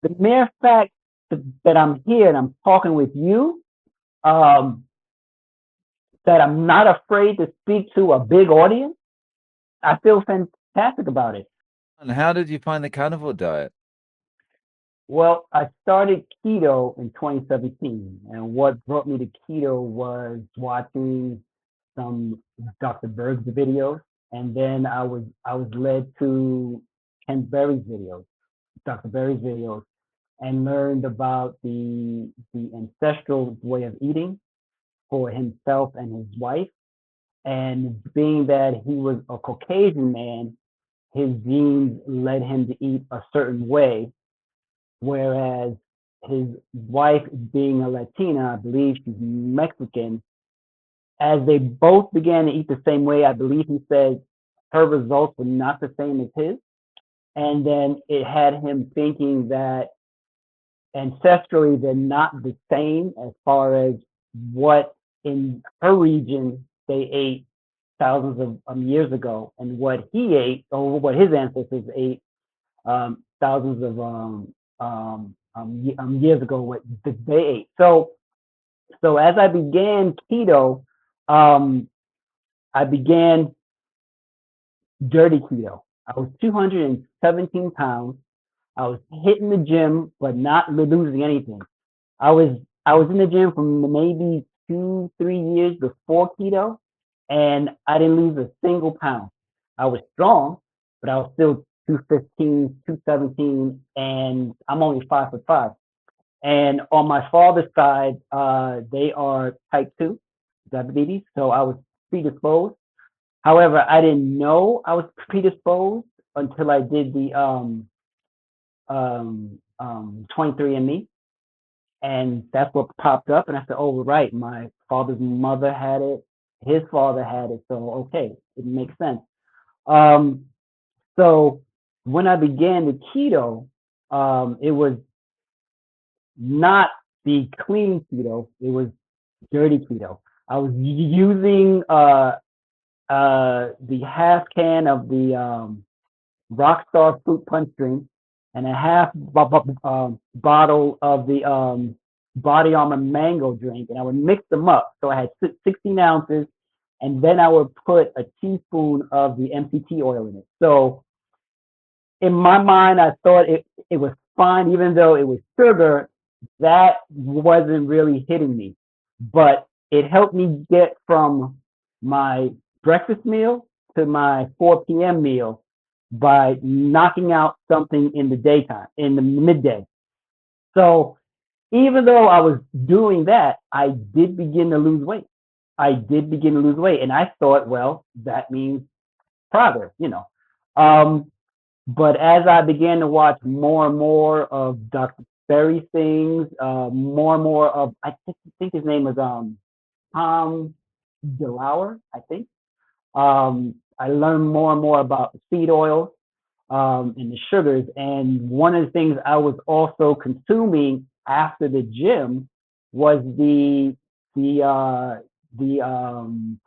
the mere fact that I'm here and I'm talking with you, um, that I'm not afraid to speak to a big audience, I feel fantastic about it. And how did you find the carnivore diet? Well, I started keto in 2017, and what brought me to keto was watching some Dr. Berg's videos, and then I was led to Ken Berry's videos, Dr. Berry's videos, and learned about the ancestral way of eating for himself and his wife. And being that he was a Caucasian man, his genes led him to eat a certain way, whereas his wife, being a Latina, I believe she's Mexican, as they both began to eat the same way, I believe he said her results were not the same as his. And then it had him thinking that ancestrally they're not the same as far as what in her region they ate thousands of years ago and what he ate or what his ancestors ate thousands of years ago what they ate. So as I began keto, um, I began dirty keto. I was 217 pounds. I was hitting the gym, but not losing anything. I was I was in the gym for maybe 2 3 years before keto, and I didn't lose a single pound. I was strong, but I was still 215, 217, and I'm only 5'5". And on my father's side, they are type 2 diabetes, so I was predisposed. However, I didn't know I was predisposed until I did the 23andMe, and that's what popped up. And I said, "Oh, right, my father's mother had it, his father had it, so okay, it makes sense." Um, so when I began the keto, it was not the clean keto; it was dirty keto. I was using the half can of the Rockstar fruit punch drink and a half bottle of the Body Armor mango drink, and I would mix them up. So I had 16 ounces, and then I would put a teaspoon of the MCT oil in it. So in my mind, I thought it was fine, even though it was sugar. That wasn't really hitting me, but it helped me get from my breakfast meal to my 4 p.m. meal by knocking out something in the daytime, in the midday. So even though I was doing that, I did begin to lose weight. I did begin to lose weight, and I thought, well, that means progress. Um, but as I began to watch more and more of Dr. Berry's things, more and more of I think his name was Tom DeLauer, I think. I learned more and more about the seed oils and the sugars. And one of the things I was also consuming after the gym was the the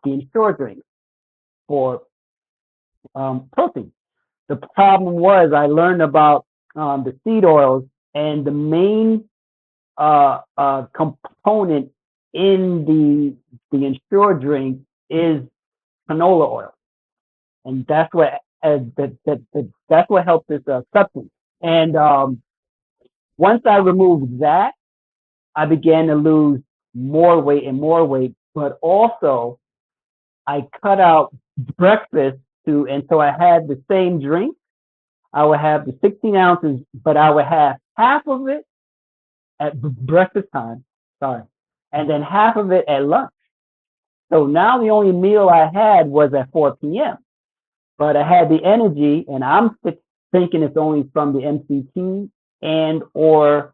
Ensure drink for protein. The problem was I learned about the seed oils, and the main component in the Ensure drink is canola oil, and that's what helps this substance. And once I removed that, I began to lose more weight and more weight, but also I cut out breakfast and so I had the same drink. I would have the 16 ounces, but I would have half of it at breakfast time, sorry, and then half of it at lunch. So now the only meal I had was at 4 p.m., but I had the energy, and I'm thinking it's only from the MCT and or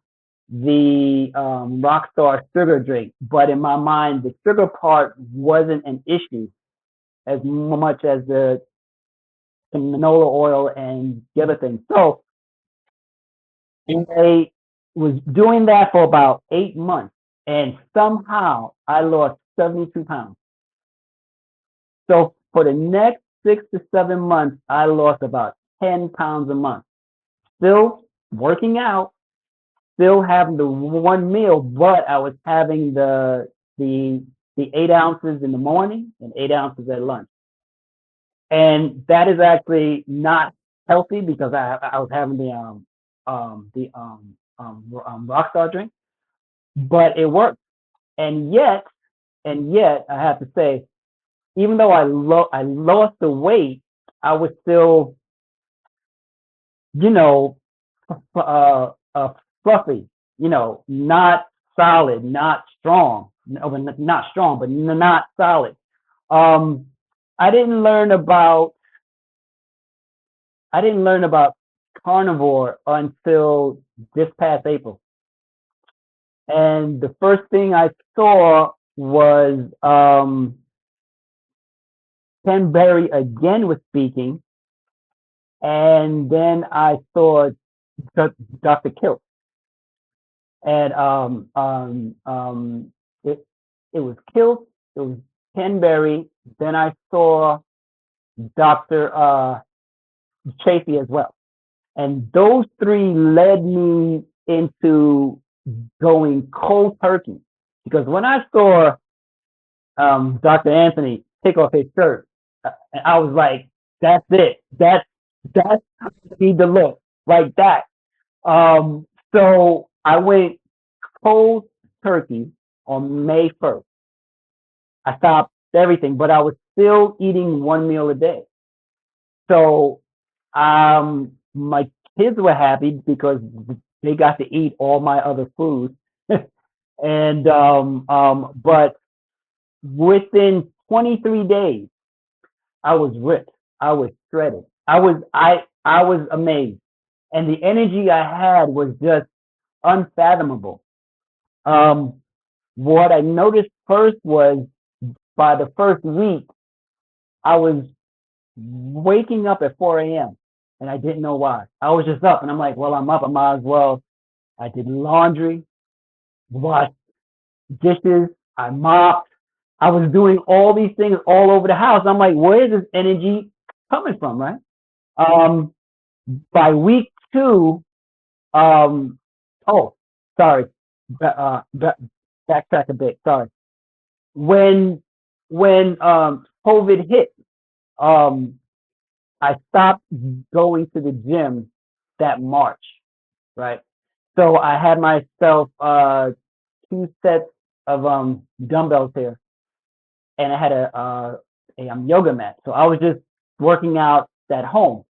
the Rockstar sugar drink. But in my mind, the sugar part wasn't an issue as much as the canola oil and the other things. So I was doing that for about 8 months, and somehow I lost 72 pounds. So for the next 6 to 7 months, I lost about 10 pounds a month. Still working out, still having the one meal, but I was having the the 8 ounces in the morning and 8 ounces at lunch, and that is actually not healthy because I was having the Rockstar drink, but it worked. And yet I have to say, even though I lost the weight, I was still, you know, fluffy, not solid, not strong, not strong, but not solid. Um, I didn't learn about I didn't learn about carnivore until this past April, and the first thing I saw was Ken Berry again was speaking, and then I saw Dr. Kilt, and it it was Kilt, it was Ken Berry, then I saw Dr. Chafee as well, and those three led me into going cold turkey because when I saw Dr. Anthony take off his shirt, I was like, "That's it. That's how I need to look like that." So I went cold turkey on May 1st. I stopped everything, but I was still eating one meal a day. So my kids were happy because they got to eat all my other food. And but within 23 days, I was ripped. I was shredded. I was amazed, and the energy I had was just unfathomable. Um, what I noticed first was by the first week, I was waking up at 4 a.m. and I didn't know why. I was just up, and I'm like, well, I'm up. I might as well. I did laundry, washed dishes, I mopped. I was doing all these things all over the house. I'm like, where is this energy coming from, right? Um, by week two, um, oh, sorry, backtrack a bit. Sorry. When COVID hit, um, I stopped going to the gym that March, right? So I had myself two sets of dumbbells here, and I had a yoga mat. So I was just working out at home.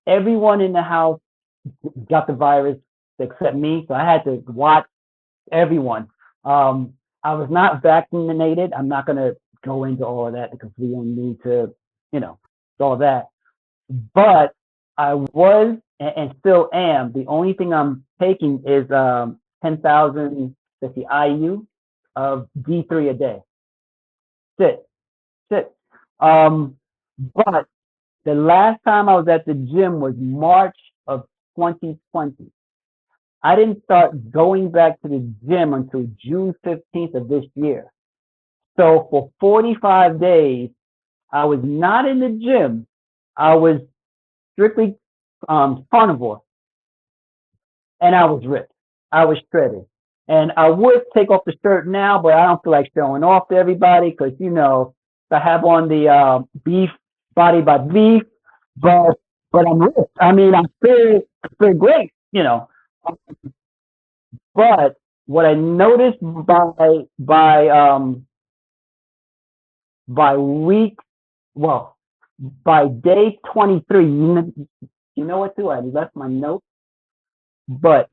Everyone in the house got the virus except me, so I had to watch everyone. I was not vaccinated. I'm not going to go into all of that because we don't need to, you know, all that. But I was and still am. The only thing I'm taking is 10,000 50 IU of D3 a day. Sit, sit. Um, but the last time I was at the gym was March of 2020. I didn't start going back to the gym until June 15th of this year. So for 45 days, I was not in the gym. I was strictly carnivore, and I was ripped. I was shredded. And I would take off the shirt now, but I don't feel like showing off to everybody because, I have on the beef, body by beef, but I'm ripped. I mean, I feel great, But what I noticed by week, well, by day 23, you know what? Too, I left my note, but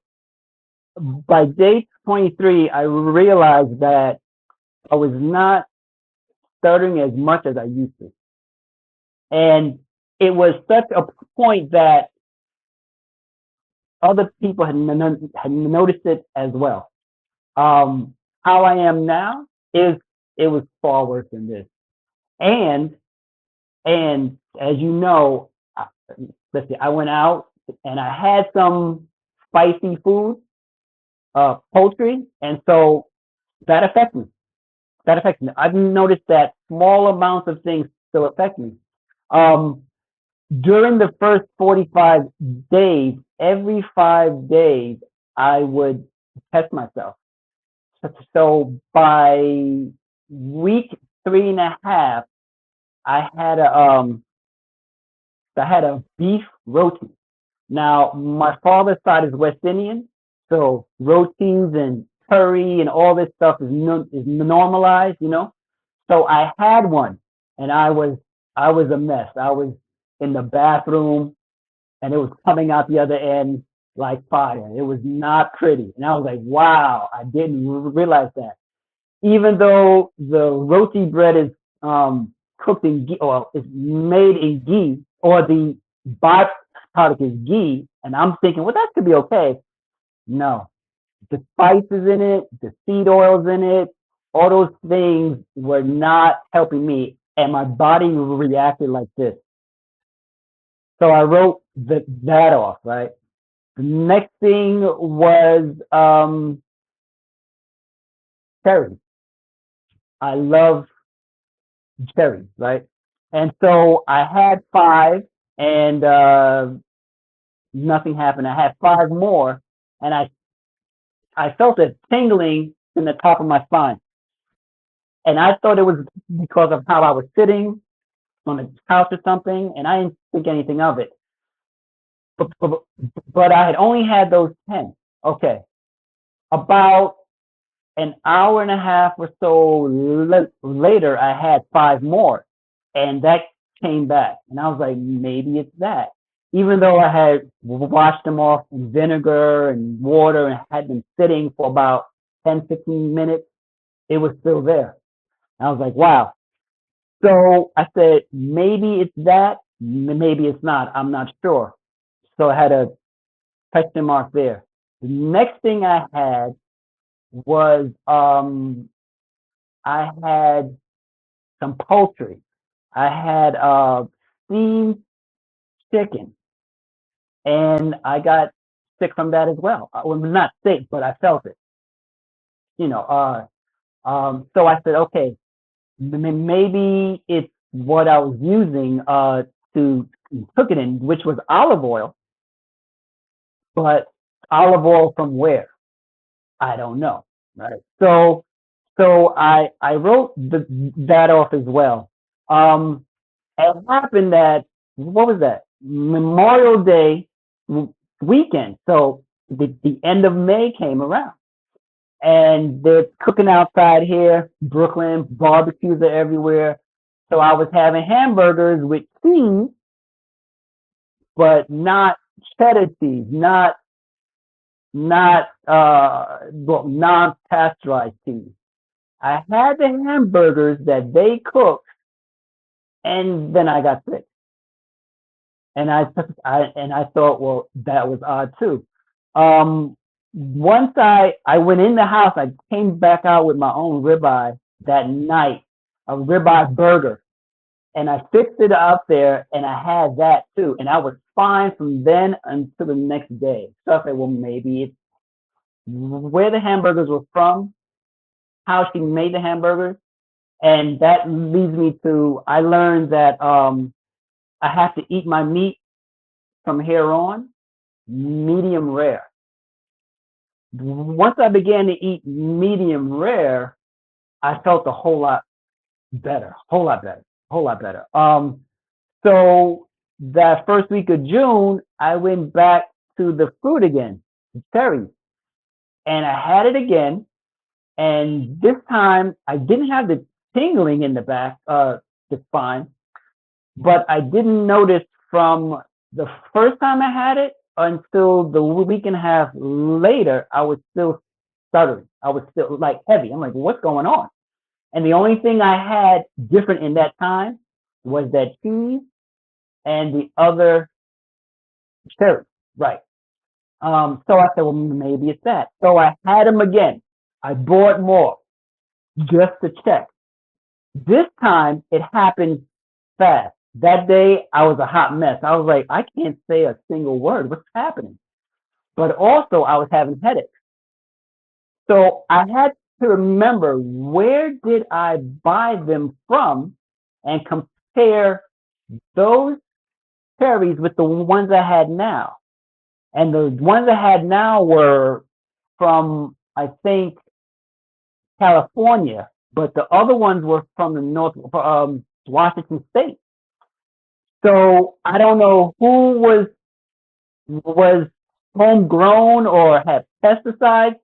by day 23, I realized that I was not stuttering as much as I used to, and it was such a point that other people had noticed it as well. How I am now is it was far worse than this, and and as you know, let's see, I went out and I had some spicy food, poultry, and so that affects me. That affects me. I've noticed that small amounts of things still affect me. Um, During the first 45 days, every 5 days, I would test myself. So by week 3.5, I had a beef roti. Now my father's side is West Indian, so rotis and curry and all this stuff is normalized, you know. So I had one, and I was a mess. I was in the bathroom, and it was coming out the other end like fire. It was not pretty, and I was like, "Wow, I didn't realize that." Even though the roti bread is cooked in ghee or is made in ghee, or the byproduct is ghee, and I'm thinking, well, that could be okay. No, the spices in it, the seed oils in it, all those things were not helping me, and my body reacted like this. So I wrote that off, right? The next thing was cherries. I love cherries, right? And so I had five, and nothing happened. I had five more, and I felt a tingling in the top of my spine, and I thought it was because of how I was sitting on the couch or something, and I didn't think anything of it. But, but, but I had only had those 10. Okay. About an hour and a half or so later, I had five more, and that came back. And I was like, maybe it's that. Even though I had washed them off in vinegar and water and had them sitting for about 10, 15 minutes, it was still there. And I was like, wow. So I said, maybe it's that, maybe it's not. I'm not sure. So I had a question mark there. The next thing I had was I had some poultry. I had steamed chicken, and I got sick from that as well. Well, not sick, but I felt it. You know. So I said, okay, maybe it's what I was using to cook it in, which was olive oil, but olive oil from where? I don't know. Right. So I wrote that off as well. It happened that, what was that? Memorial Day weekend. So the end of May came around, and they're cooking outside here, Brooklyn. Barbecues are everywhere. So I was having hamburgers with cheese, but not cheddar cheese, not well, non-pasteurized cheese. I had the hamburgers that they cooked, and then I got sick. And I thought, well, that was odd too. Once I went in the house, I came back out with my own ribeye that night, a ribeye burger, and I fixed it up there, and I had that too, and I was fine from then until the next day. So I said, well, maybe it's where the hamburgers were from, how she made the hamburgers, and that leads me to, I learned that I have to eat my meat from here on medium rare. Once I began to eat medium rare, I felt a whole lot better, whole lot better, whole lot better. So that first week of June, I went back to the fruit again, the cherries, and I had it again. And this time, I didn't have the tingling in the back, the spine, but I didn't notice from the first time I had it until the week and a half later, I was still stuttering. I was still like heavy. I'm like, what's going on? And the only thing I had different in that time was that cheese and the other cherry. Right. So I said, well, maybe it's that. So I had them again. I bought more just to check. This time it happened fast. That day I was a hot mess. I was like, I can't say a single word. What's happening? But also I was having headaches. So I had to remember, where did I buy them from, and compare those cherries with the ones I had now. And the ones I had now were from, I think, California, but the other ones were from the Washington State. So I don't know who was homegrown or had pesticides,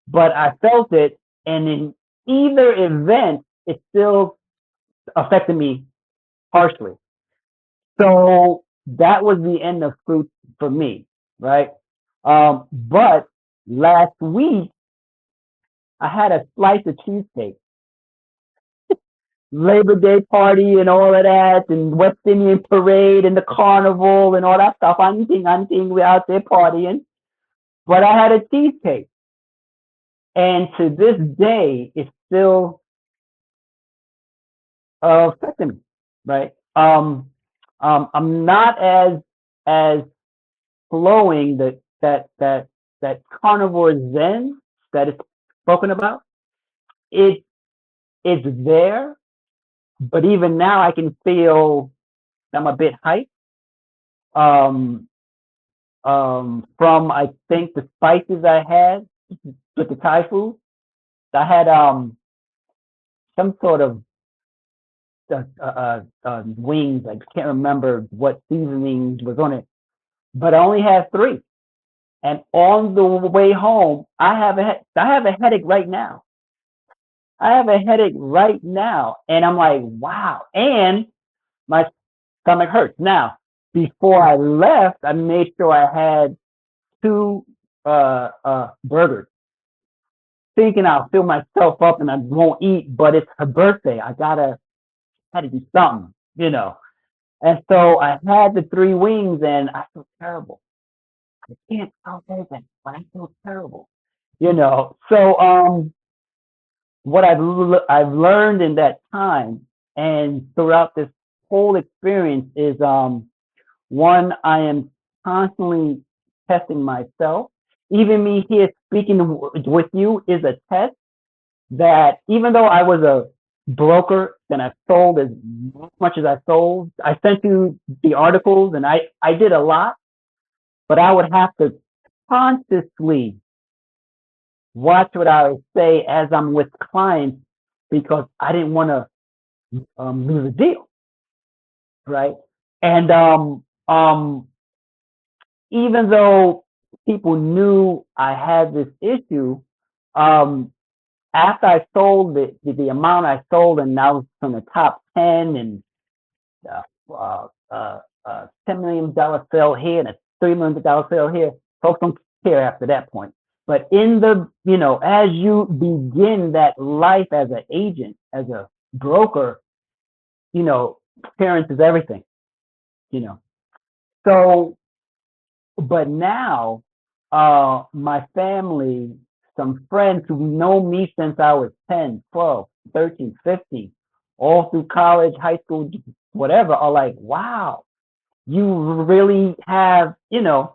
but I felt it, and in either event, it still affected me harshly. So that was the end of fruit for me, right? But last week I had a slice of cheesecake, Labor Day party and all of that, and West Indian parade and the carnival and all that stuff. Anything, we out there partying. But I had a cheesecake, and to this day, it's still affecting me, right? I'm not as flowing that carnivore zen that is spoken about. It it's there, but even now I can feel I'm a bit hyped. Um, from I think the spices I had with the Thai food. I had some sort of wings. I can't remember what seasoning was on it, but I only had three. And on the way home, I have a headache right now. I have a headache right now, and I'm like, wow. And my stomach hurts. Now, before I left, I made sure I had two burgers, thinking I'll fill myself up and I won't eat. But it's her birthday. Had to do something, you know. And so I had the three wings, and I feel terrible. I can't tell anything, but I feel terrible, you know. So what I've learned in that time and throughout this whole experience is one, I am constantly testing myself. Even me here speaking with you is a test that even though I was a broker and I sold as much as I sold, I sent you the articles and I did a lot, but I would have to consciously watch what I would say as I'm with clients because I didn't want to lose a deal, right? And even though people knew I had this issue, um, after I sold the amount I sold, and I was from the top 10 and $10 million sale here and a $3 million sale here, folks don't care after that point. But in the, as you begin that life as an agent, as a broker, parents is everything, you know. So, but now, my family, some friends who know me since I was 10, 12, 13, 15, all through college, high school, whatever, are like, wow, you really have, your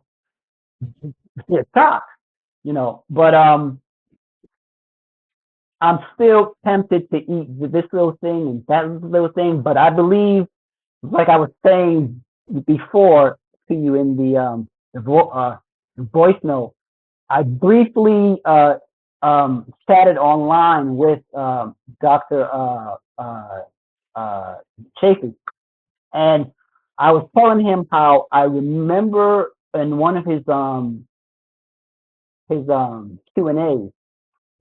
top, but I'm still tempted to eat this little thing and that little thing. But I believe, like I was saying before to you in the voice note, I briefly chatted online with Dr. Chafee, and I was telling him how I remember in one of his Q&As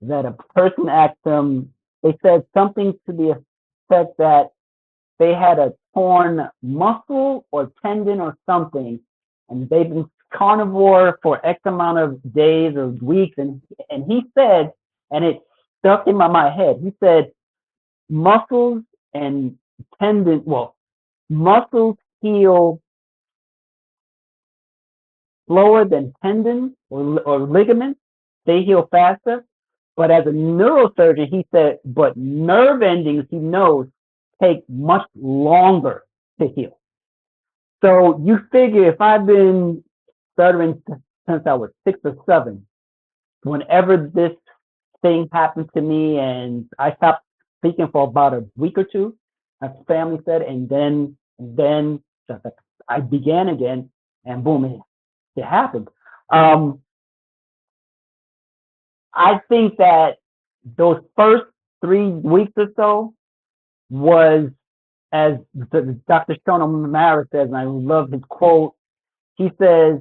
that a person asked him, they said something to the effect that they had a torn muscle or tendon or something, and they've been carnivore for X amount of days or weeks, and he said, and it stuck in my head. He said muscles and muscles heal slower than tendons or ligaments. They heal faster. But as a neurosurgeon, he said, but nerve endings, he knows, take much longer to heal. So you figure if I've been stuttering since I was 6 or 7, whenever this thing happened to me and I stopped speaking for about a week or two, my family said, and then I began again, and boom, it happened. Um, I think that those first 3 weeks or so was, as Dr. Sean O'Mara says, and I love his quote. He says,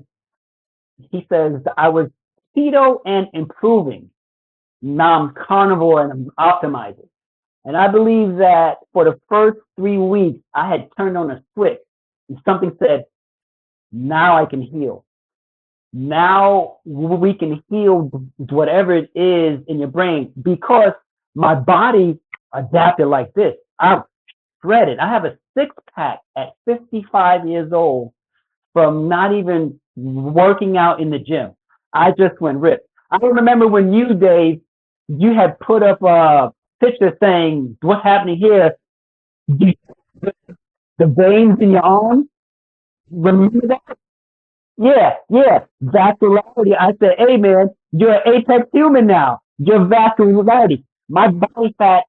I was keto and improving. Now I'm carnivore and I'm optimizing. And I believe that for the first 3 weeks, I had turned on a switch and something said, now I can heal. Now we can heal whatever it is in your brain because my body adapted like this. I shredded. I have a 6-pack at 55 years old from not even working out in the gym. I just went ripped. I remember when you, Dave, you had put up a picture saying, what's happening here? The veins in your arms. Remember that? Yeah, yeah. Vascularity. I said, hey, man, you're an apex human now. You're vascularity. My body fat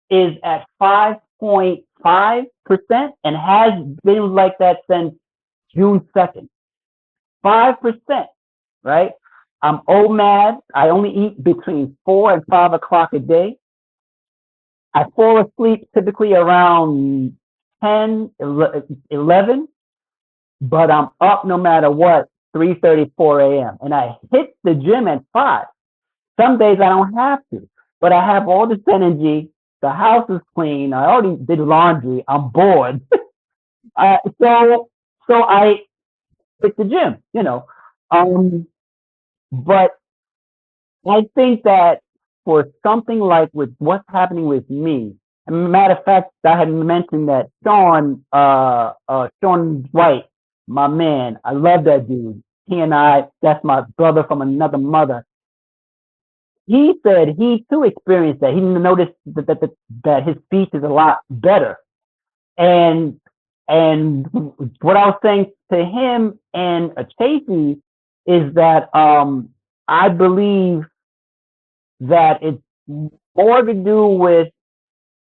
is at 5.5% and has been like that since June 2nd. 5%, right? I'm OMAD. I only eat between 4 and 5 o'clock a day. I fall asleep typically around 10, 11, but I'm up no matter what, 3:30, 4 a.m. And I hit the gym at 5. Some days I don't have to, but I have all this energy. The house is clean. I already did laundry. I'm bored. So I hit the gym, But I think that for something like with what's happening with me, matter of fact, I had mentioned that Sean White, my man, I love that dude. He and I, that's my brother from another mother. He said he too experienced that. He noticed that his speech is a lot better. And and what I was saying to him and Chasey is that I believe that it's more to do with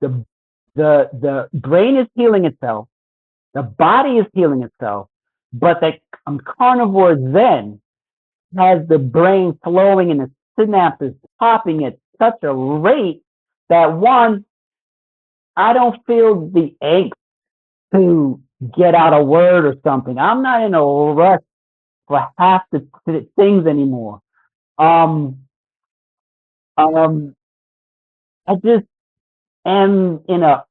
the the brain is healing itself, the body is healing itself, but that carnivore then has the brain flowing and the synapses popping at such a rate that one, I don't feel the angst to get out a word or something. I'm not in a rush for half the things anymore. Um, um, I just am in a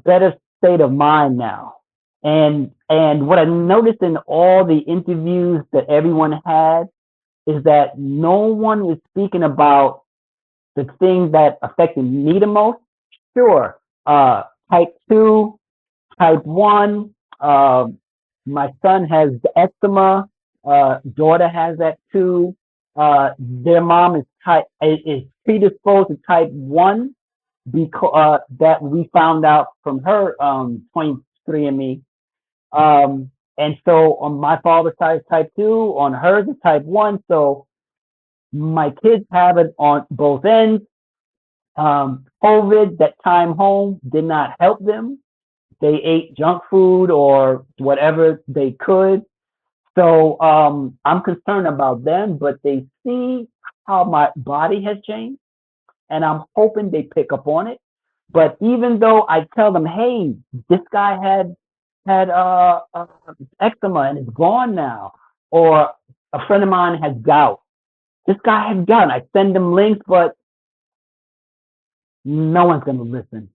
better state of mind now. And what I noticed in all the interviews that everyone had is that no one was speaking about the things that affected me the most. Sure, type 2, type 1, uh, my son has eczema, daughter has that too. Their mom is predisposed to type 1 because that we found out from her 23andMe. And so on my father's side is type 2, on hers is type 1. So my kids have it on both ends. COVID, that time home did not help them. They ate junk food or whatever they could. So I'm concerned about them, but they see how my body has changed, and I'm hoping they pick up on it. But even though I tell them, hey, this guy had eczema and it's gone now, or a friend of mine has gout. This guy has gout. I send them links, but no one's going to listen.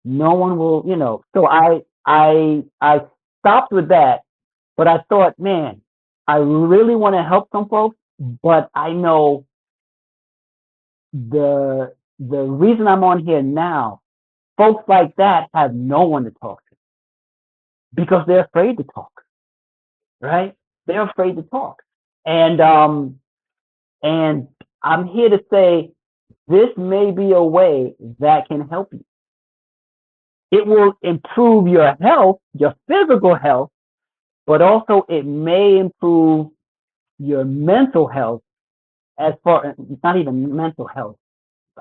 No one will. So I stopped with that, but I thought, man, I really want to help some folks, but I know the reason I'm on here now, folks like that have no one to talk to because they're afraid to talk, right? They're afraid to talk. And I'm here to say this may be a way that can help you. It will improve your health, your physical health, but also it may improve your mental health as far it's not even mental health.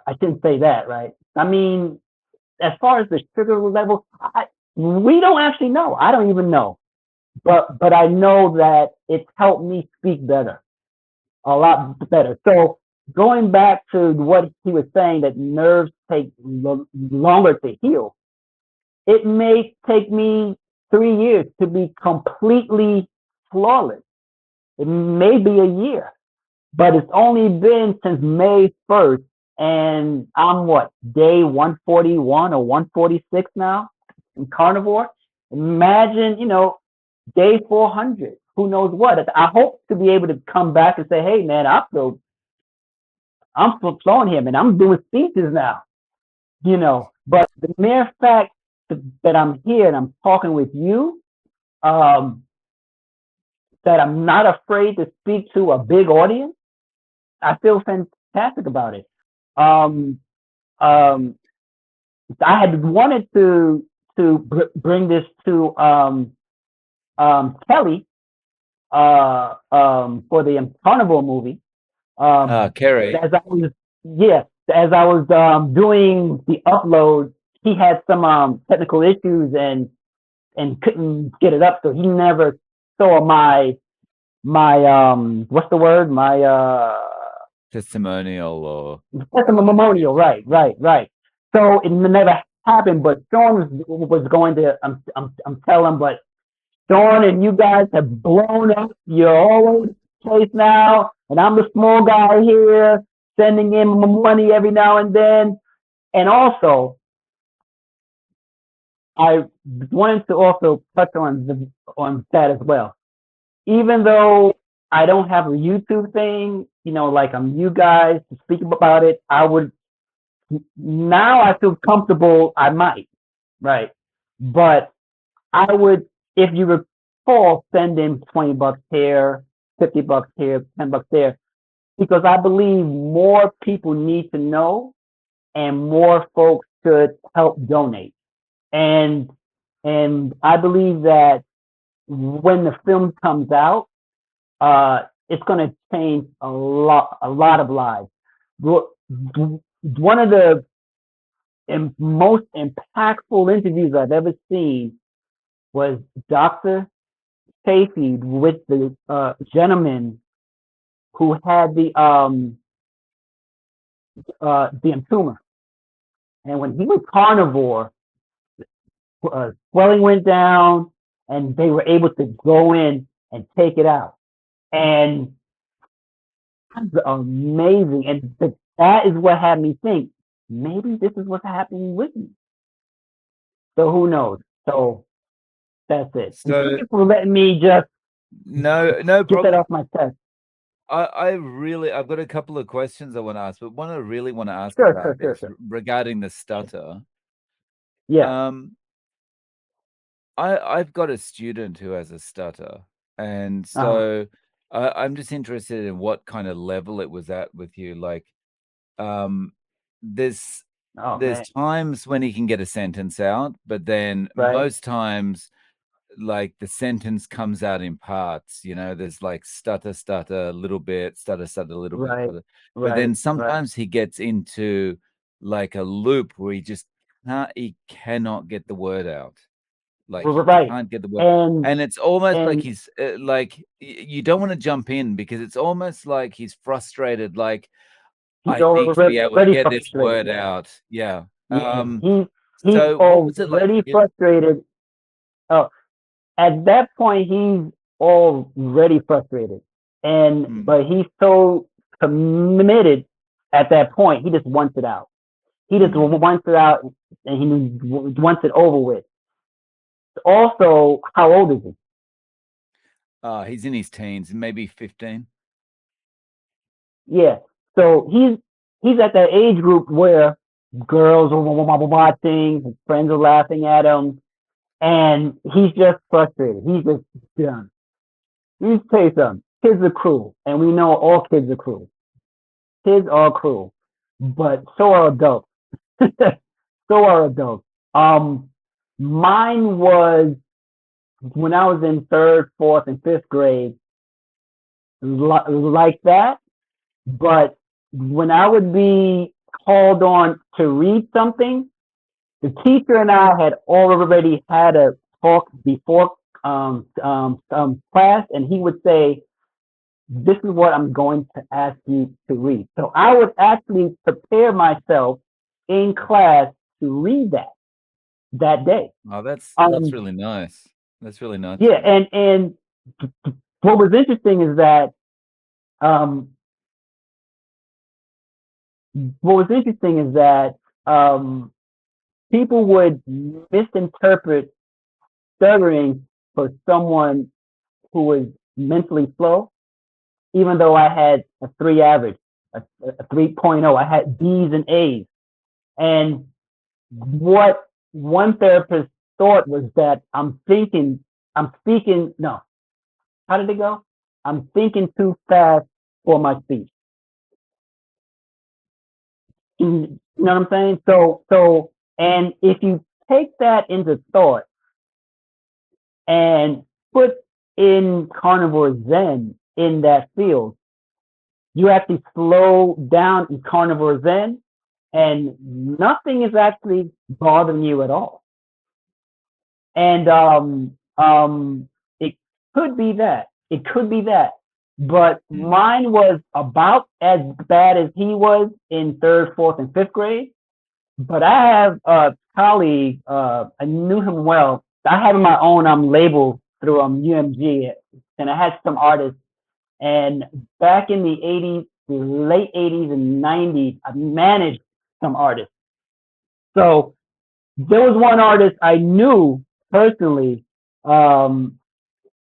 I shouldn't say that, right? I mean, as far as the sugar level, we don't actually know. I don't even know. but I know that it's helped me speak better, a lot better. So going back to what he was saying, that nerves take longer to heal. It may take me 3 years to be completely flawless. It may be a year, but it's only been since May 1st, and I'm what, day 141 or 146 now in carnivore. Imagine, day 400. Who knows what? I hope to be able to come back and say, hey, man, I'm flowing here, man. I'm doing speeches now, But the mere fact that I'm here and I'm talking with you, um, that I'm not afraid to speak to a big audience, I feel fantastic about it. Um, um, I had wanted to bring this to Kelly for the Carnival movie. Kerry. As I was, yes, as I was doing the upload, he had some technical issues and couldn't get it up, so he never saw my what's the word, my Testimonial or testimonial, right. So it never happened, but Sean was going to, I'm telling, but Sean and you guys have blown up. You're all over the place now, and I'm the small guy here sending in money every now and then. And also, I wanted to also touch on that as well. Even though I don't have a YouTube thing, like I'm you guys to speak about it, I would, now I feel comfortable. I might, right? But I would, if you recall, send in $20 here, $50 here, $10 there, because I believe more people need to know, and more folks should help donate. And I believe that when the film comes out, it's going to change a lot of lives. One of the most impactful interviews I've ever seen was Dr. Safety with the gentleman who had the tumor, and when he was carnivore, swelling went down, and they were able to go in and take it out, and that's amazing. And that is what had me think, maybe this is what's happening with me. So who knows? So that's it. And thank so you for letting me just no get that problem. off my chest. I've got a couple of questions I want to ask, but one I really want to ask Sure, about sure, sure, is sure. regarding the stutter. Yeah. Um, I've got a student who has a stutter, and Uh-huh. so I'm just interested in what kind of level it was at with you. Like, um, there's Oh there's man. times when he can get a sentence out, but then Right. most times, like the sentence comes out in parts. There's like stutter, a little bit, stutter, a little bit, Right. but then Right. Right. sometimes he gets into like a loop where he cannot get the word out. Like he Right. can't get the word, And and it's almost like and he's like you don't want to jump in because it's almost like he's frustrated. Like he's I need to be able to already get this frustrated. word out. Yeah. Yeah. He's So what was it like for already you? frustrated. Oh, at that point, he's already frustrated, and Mm, but he's so committed at that point. He just wants it out. He just mm. wants it out, and he wants it over with. Also, how old is he? He's in his teens, maybe 15. Yeah. So he's at that age group where girls are watching, his friends are laughing at him, and he's just frustrated. He's just done. Let me tell you something. Kids are cruel, and we know all kids are cruel. Kids are cruel, but so are adults. So are adults. Mine was when I was in third, fourth, and fifth grade, like that. But when I would be called on to read something, the teacher and I had already had a talk before class, and he would say, "This is what I'm going to ask you to read." So I would actually prepare myself in class to read that day. Oh, that's Um, really nice. That's really nice yeah, of you. and what was interesting is that um, um, people would misinterpret stuttering for someone who was mentally slow, even though I had a 3 average, a 3.0. I had B's and A's. And what one therapist thought was that I'm speaking, no, how did it go? I'm thinking too fast for my speech. You know what I'm saying? And if you take that into thought and put in carnivore Zen in that field, you actually slow down in carnivore Zen, and nothing is actually bothering you at all. And it could be that. It could be that. But mine was about as bad as he was in third, fourth, and fifth grade. But I have a colleague, I knew him well. I have my own label through UMG, and I had some artists. And back in the 80s, the late 80s and 90s, I managed some artists. So there was one artist I knew personally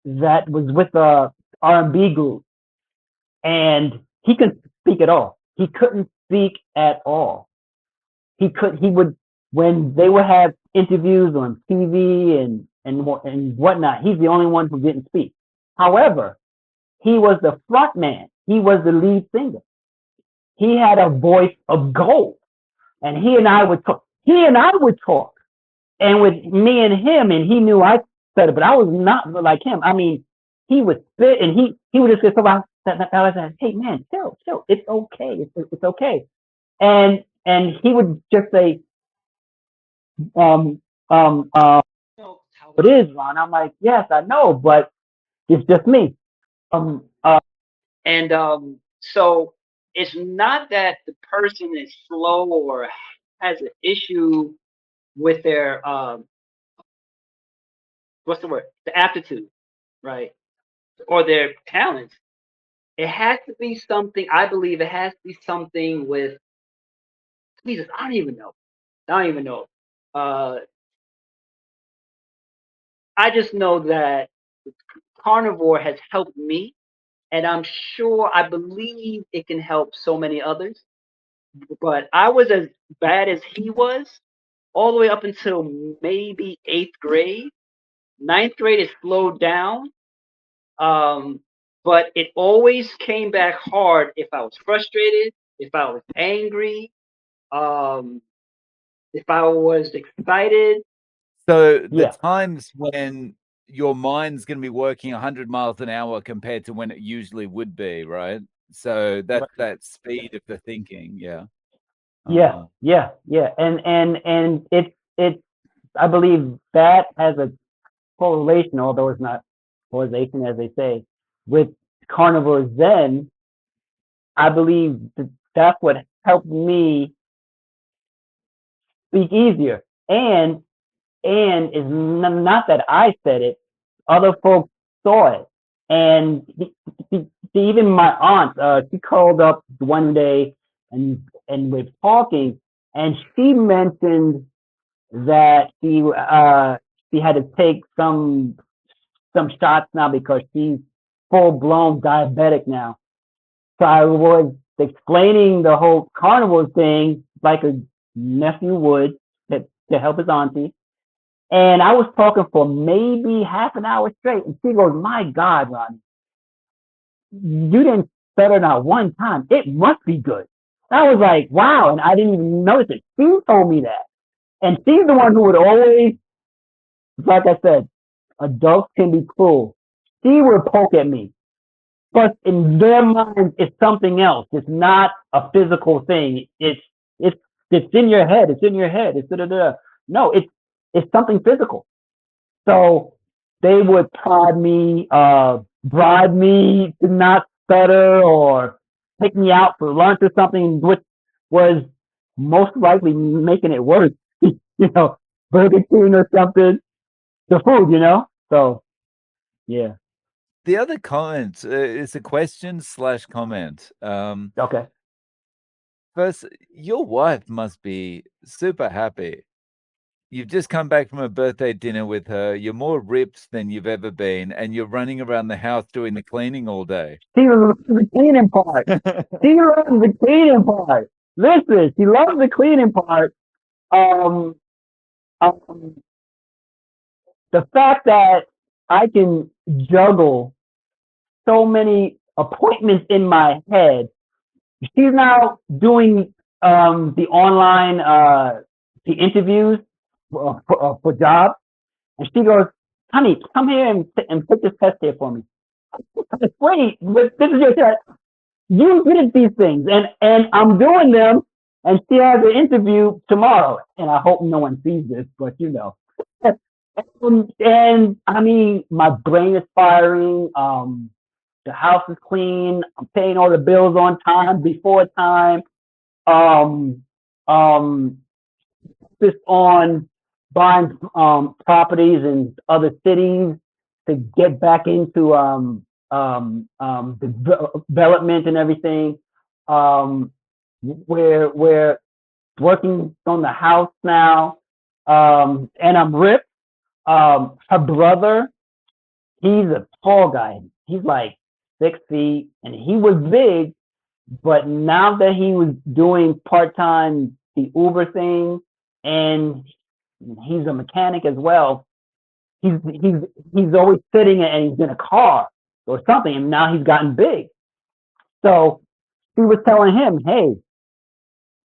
that was with a R&B group, and he couldn't speak at all. He couldn't speak at all. He would when they would have interviews on TV and whatnot. He's the only one who didn't speak. However, he was the front man. He was the lead singer. He had a voice of gold, and he and I would talk. And with me and him, and he knew I said it, but I was not like him. I mean, he would spit, and he would just say, "So I was like, hey man, chill, it's okay, it's okay." And he would just say, um, how it is, Ron. I'm like, yes, I know, but it's just me. Um, uh, and so it's not that the person is slow or has an issue with their what's the word? The aptitude, right? Or their talents. It has to be something. I believe it has to be something with Jesus. I don't even know. I don't even know. Uh, I just know that carnivore has helped me, and I'm sure I believe it can help so many others. But I was as bad as he was all the way up until maybe eighth grade. Ninth grade, it slowed down. Um, but it always came back hard if I was frustrated, if I was angry, um, if I was excited. So the Yeah, times when your mind's going to be working 100 miles an hour compared to when it usually would be, right? So that speed of the thinking, yeah. yeah, Uh, yeah. And it's I believe that has a correlation, although it's not causation as they say, with carnivore Zen. I believe that's what helped me speak easier. And it's not that I said it, other folks saw it. And even my aunt, she called up one day and we're talking, and she mentioned that she had to take some shots now because she's full blown diabetic now. So I was explaining the whole carnivore thing like a nephew would to help his auntie. And I was talking for maybe half an hour straight. And she goes, "My God, Ronnie, you didn't stutter not one time. It must be good." I was like, wow. And I didn't even notice it. She told me that. And she's the one who would always, like I said, adults can be cruel. She would poke at me. But in their mind, it's something else. It's not a physical thing. It's it's in your head. It's in your head. It's da da da. No, it's something physical. So they would bribe me to not stutter or take me out for lunch or something, which was most likely making it worse. Burger King or something. The food, So yeah. The other comment is a question slash comment. Okay. First, your wife must be super happy. You've just come back from a birthday dinner with her. You're more ripped than you've ever been, and you're running around the house doing the cleaning all day. She loves the cleaning part. She loves the cleaning part. Listen, she loves the cleaning part. Um, um, the fact that I can juggle so many appointments in my head. She's now doing the online the interviews for jobs, and she goes, "Honey, come here and take this test here for me." Wait, but this is your test. You did these things, and I'm doing them, and she has an interview tomorrow, and I hope no one sees this, but and I mean, my brain is firing. The house is clean. I'm paying all the bills on time, before time. Um, um, just on buying properties in other cities to get back into development and everything. We're working on the house now, and I'm ripped. Her brother, he's a tall guy. He's like 6 feet, and he was big, but now that he was doing part time the Uber thing, and he's a mechanic as well, he's always sitting and he's in a car or something, and now he's gotten big. So he was telling him, "Hey,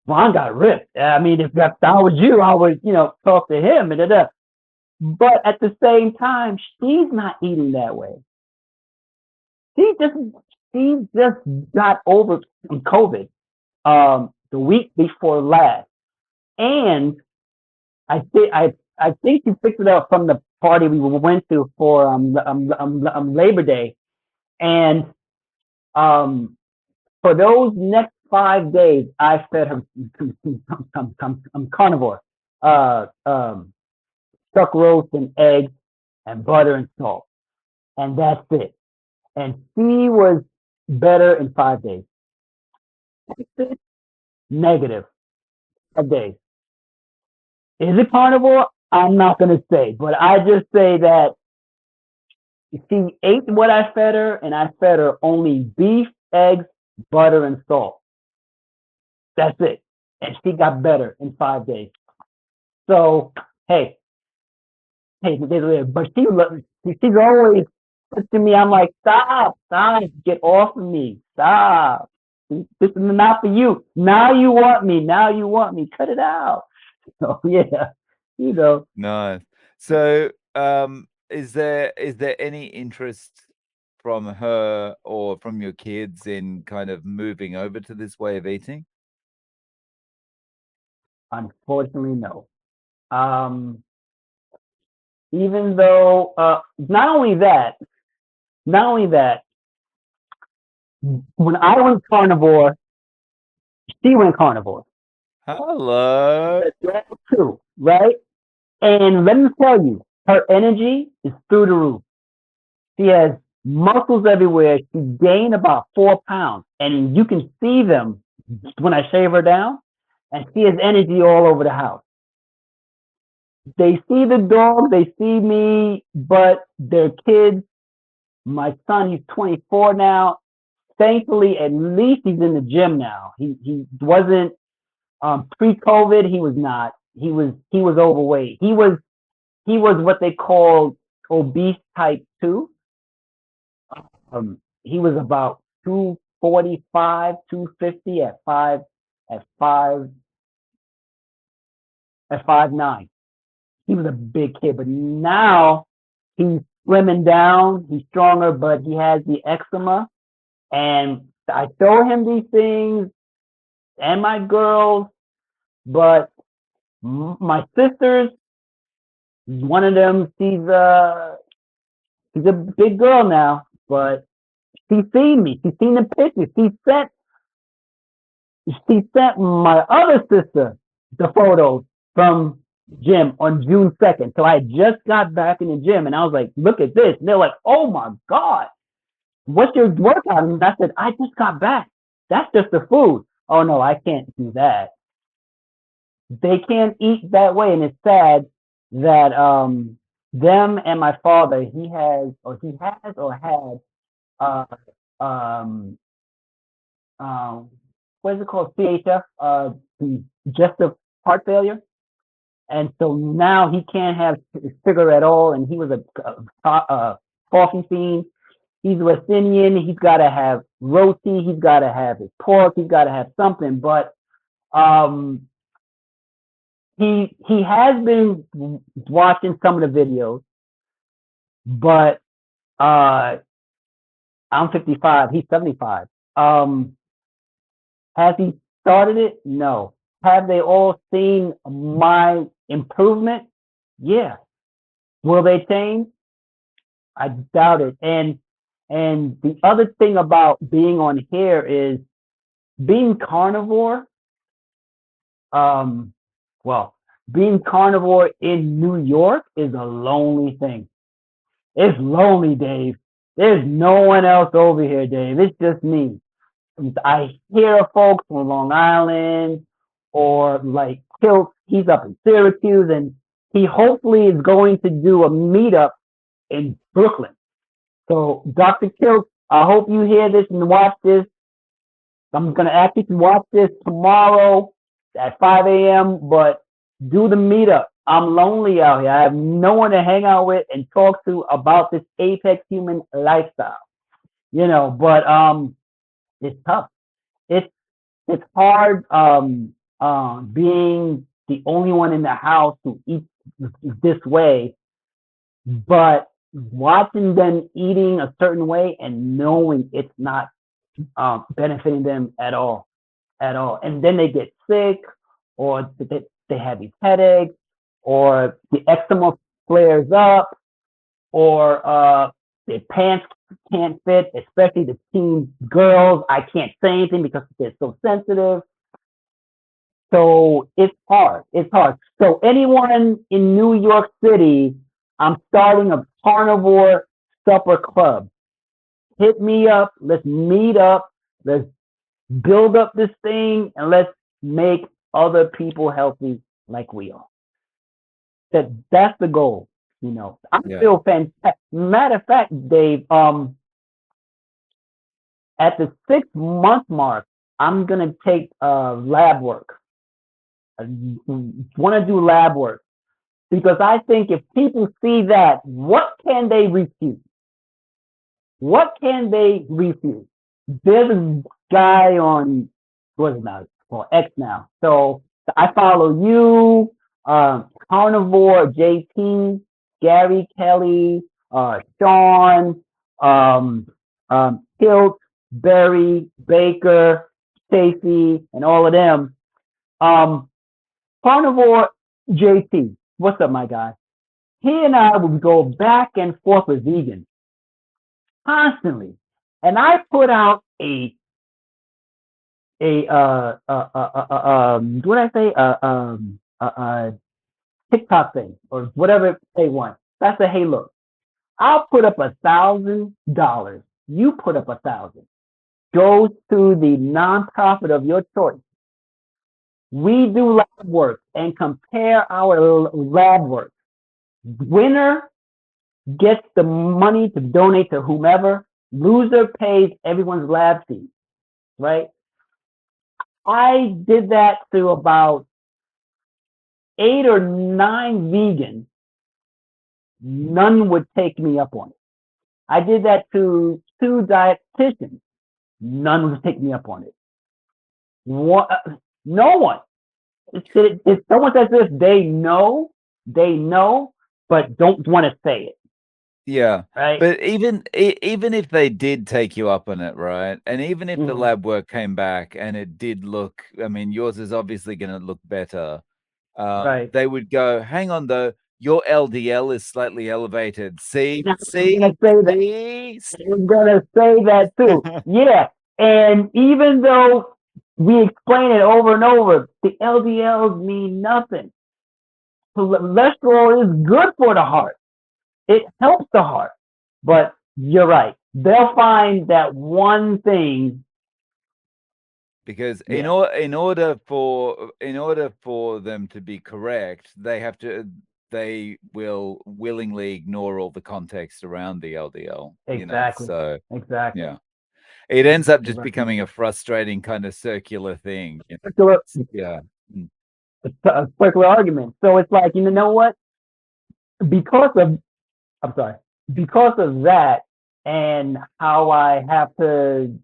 Rhan got ripped. I mean, if I was you, I would, talk to him." And da-da. But at the same time, she's not eating that way. She just she just got over COVID the week before last, and I think she picked it up from the party we went to for Labor Day, and um for those next 5 days, I fed her carnivore, stuck roast and eggs and butter and salt, and that's it. And she was better in 5 days. Negative 5 days. Is it carnivore? I'm not going to say, but I just say that she ate what I fed her, and I fed her only beef, eggs, butter, and salt. That's it. And she got better in 5 days. So, hey, but she's always to me. I'm like, stop, get off of me, stop. This is not for you. Now you want me. Cut it out. So yeah, Nice. So, is there any interest from her or from your kids in kind of moving over to this way of eating? Unfortunately, no. Even though, not only that, when I went carnivore, she went carnivore. Hello. That's true, right? And let me tell you, her energy is through the roof. She has muscles everywhere. She gained about 4 pounds, and you can see them when I shave her down. And she has energy all over the house. They see the dog, they see me, but their kids. My son, he's 24 now. Thankfully, at least he's in the gym now. He wasn't pre-COVID. He was not. He was overweight. He was what they called obese type 2. He was about 245, 250 at five at 5'9". He was a big kid, but now he's slimming down. He's stronger, but he has the eczema. And I show him these things and my girls, but my sisters, one of them, She's a big girl now, but she's seen me. She's seen the pictures. She sent my other sister the photos from gym on June 2nd. So I just got back in the gym and I was like, look at this. And they're like, oh my God, what's your workout? And I said, I just got back. That's just the food. Oh no, I can't do that. They can't eat that way. And it's sad that them and my father, he has or had uh um what is it called? CHF, congestive heart failure. And so now he can't have sugar at all. And he was a coffee fiend. He's West Indian. He's got to have roti. He's got to have his pork. He's got to have something. But um, he has been watching some of the videos. But I'm 55. He's 75. Has he started it? No. Have they all seen my improvement? Yeah. Will they change? I doubt it. And the other thing about being on here is being carnivore. Um, well, being carnivore in New York is a lonely thing. It's lonely, Dave. There's no one else over here, Dave. It's just me. I hear of folks from Long Island or like Kilt. He's up in Syracuse, and he hopefully is going to do a meetup in Brooklyn. So, Dr. Kilt, I hope you hear this and watch this. I'm going to ask you to watch this tomorrow at 5 a.m., but do the meetup. I'm lonely out here. I have no one to hang out with and talk to about this apex human lifestyle. But it's tough. It's it's hard being the only one in the house who eats this way, but watching them eating a certain way and knowing it's not benefiting them at all. And then they get sick, or they have these headaches, or the eczema flares up, or their pants can't fit, especially the teen girls. I can't say anything because they're so sensitive. So it's hard. It's hard. So anyone in New York City, I'm starting a carnivore supper club. Hit me up. Let's meet up. Let's build up this thing and let's make other people healthy like we are. That's the goal. I feel fantastic. Matter of fact, Dave, at the 6 month mark, I'm gonna take lab work. I want to do lab work because I think if people see that, what can they refute? What can they refute? There's a guy on what is it now? Well, X now. So I follow you, Carnivore, JT, Gary Kelly, Sean, Kilt, Barry, Baker, Stacy, and all of them. Carnivore JT, what's up, my guy? He and I would go back and forth with vegan constantly, and I put out what I say TikTok thing or whatever they want. That's a hey look. I'll put up $1,000. You put up 1,000. Goes to the nonprofit of your choice. We do lab work and compare our lab work. Winner gets the money to donate to whomever. Loser pays everyone's lab fee, right? I did that to about 8 or 9 vegans. None would take me up on it. I did that to 2 dietitians. None would take me up on it. No one. It's almost as if they know, but don't want to say it. Yeah. Right. But even if they did take you up on it, right? And even if the lab work came back and it did look, I mean, yours is obviously going to look better. Right. They would go, hang on though, your LDL is slightly elevated. See, Now, see, see. I'm gonna say that too. Yeah, and even though we explain it over and over, the LDLs mean nothing. Cholesterol is good for the heart. It helps the heart. But you're right. They'll find that one thing. Because Yeah, in order for them to be correct, they will willingly ignore all the context around the LDL. exactly. So Exactly. yeah, it ends up just Right. becoming a frustrating kind of circular thing. Yeah. A circular argument. So it's like, you know what? Because of, I'm sorry, because of that and how I have to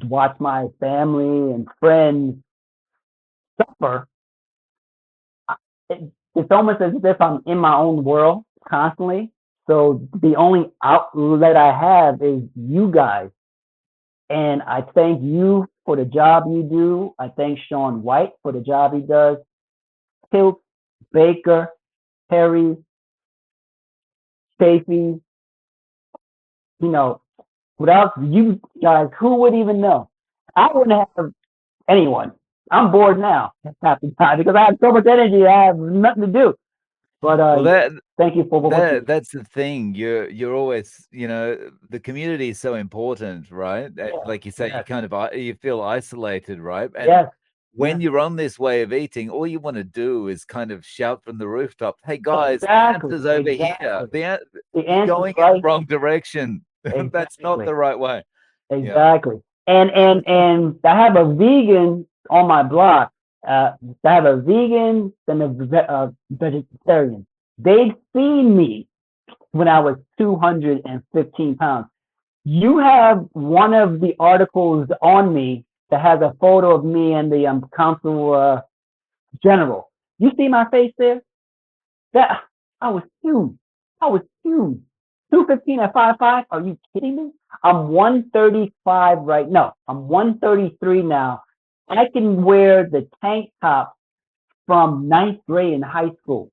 watch my family and friends suffer, it's almost as if I'm in my own world constantly. So the only outlet I have is you guys. And I thank you for the job you do. I thank Sean White for the job he does. Tilt, Baker, Harry, Stacey, you know, without you guys, who would even know? I wouldn't have anyone. I'm bored now half the time because I have so much energy. I have nothing to do. But Well, thank you for what you do. that's the thing. You're always, the community is so important, right? Like you say, you Yes, kind of you feel isolated, right? And yes, when yes. you're on this way of eating, all you want to do is kind of shout from the rooftop, "Hey guys, the Exactly, answer's over here. exactly. The You're answer's going in the right. wrong direction. That's not Exactly, the right way." Yeah. exactly. And I have a vegan on my block. I have a vegan and a vegetarian. They've seen me when I was 215 pounds. You have one of the articles on me that has a photo of me and the council general. You see my face there? That I was huge. I was huge. 215 at 5'5". Are you kidding me? I'm 135 right now. I'm 133 now. I can wear the tank top from ninth grade in high school.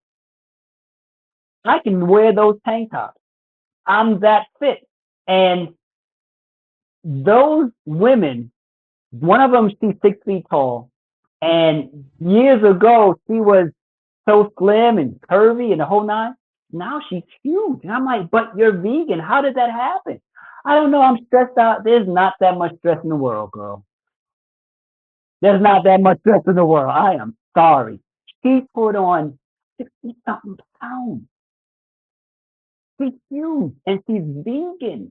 I can wear those tank tops. I'm that fit. And those women, one of them, she's 6 feet tall. And years ago, she was so slim and curvy and the whole nine. Now she's huge. And I'm like, but you're vegan. How did that happen? I don't know. I'm stressed out. There's not that much stress in the world, girl. There's not that much stress in the world. I am sorry. She put on 60 something pounds. She's huge and she's vegan.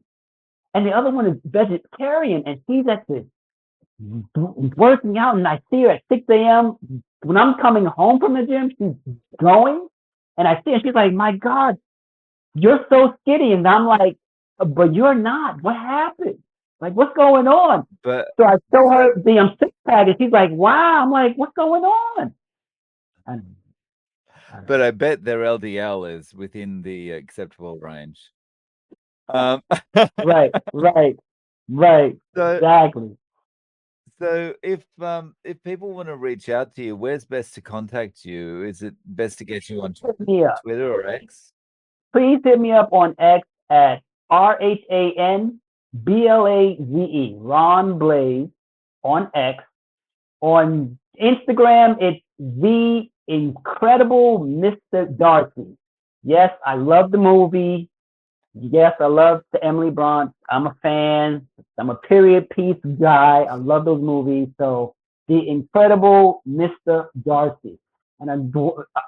And the other one is vegetarian and she's at the working out. And I see her at 6 a.m. When I'm coming home from the gym, she's going. And I see her, she's like, my God, you're so skinny. And I'm like, but you're not. What happened? Like, what's going on? But So I show her the six pack, and she's like, wow. I'm like, what's going on? but I bet their LDL is within the acceptable range. Right, right, right. So Exactly. So if people want to reach out to you, where's best to contact you? Is it best to get you on Hit me up. Twitter or X? Please hit me up on X at RhanBlaze, Ron Blaze on X. On Instagram, it's the incredible Mr. Darcy. Yes, I love the movie. Yes, I love the Emily Blunt. I'm a fan. I'm a period piece guy. I love those movies. So the incredible Mr. Darcy. And I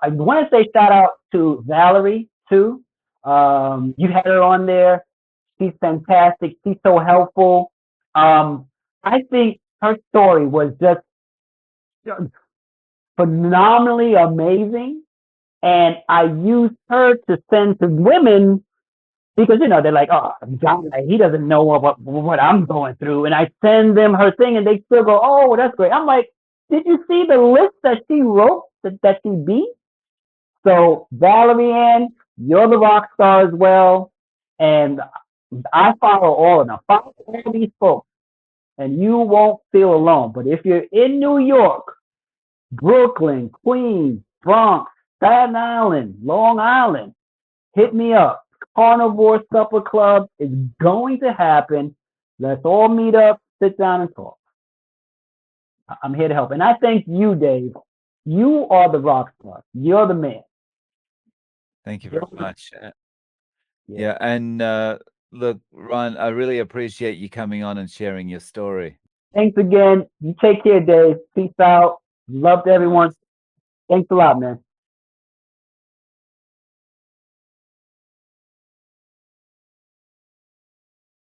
want to say shout out to Valerie too. You had her on there. She's fantastic. She's so helpful. I think her story was just phenomenally amazing. And I used her to send to women because they're like, oh, John, he doesn't know what I'm going through, and I send them her thing, and they still go, oh, well, that's great. I'm like, did you see the list that she wrote that she beat? So Valerie Ann, you're the rock star as well, and I follow all of them. Follow all these folks, and you won't feel alone. But if you're in New York, Brooklyn, Queens, Bronx, Staten Island, Long Island, hit me up. Carnivore Supper Club is going to happen. Let's all meet up, sit down, and talk. I'm here to help. And I thank you, Dave. You are the rock star. You're the man. Thank you very much. Yeah. And look, Rhan, I really appreciate you coming on and sharing your story. Thanks again. You take care, Dave. Peace out. Love to everyone. Thanks a lot, man.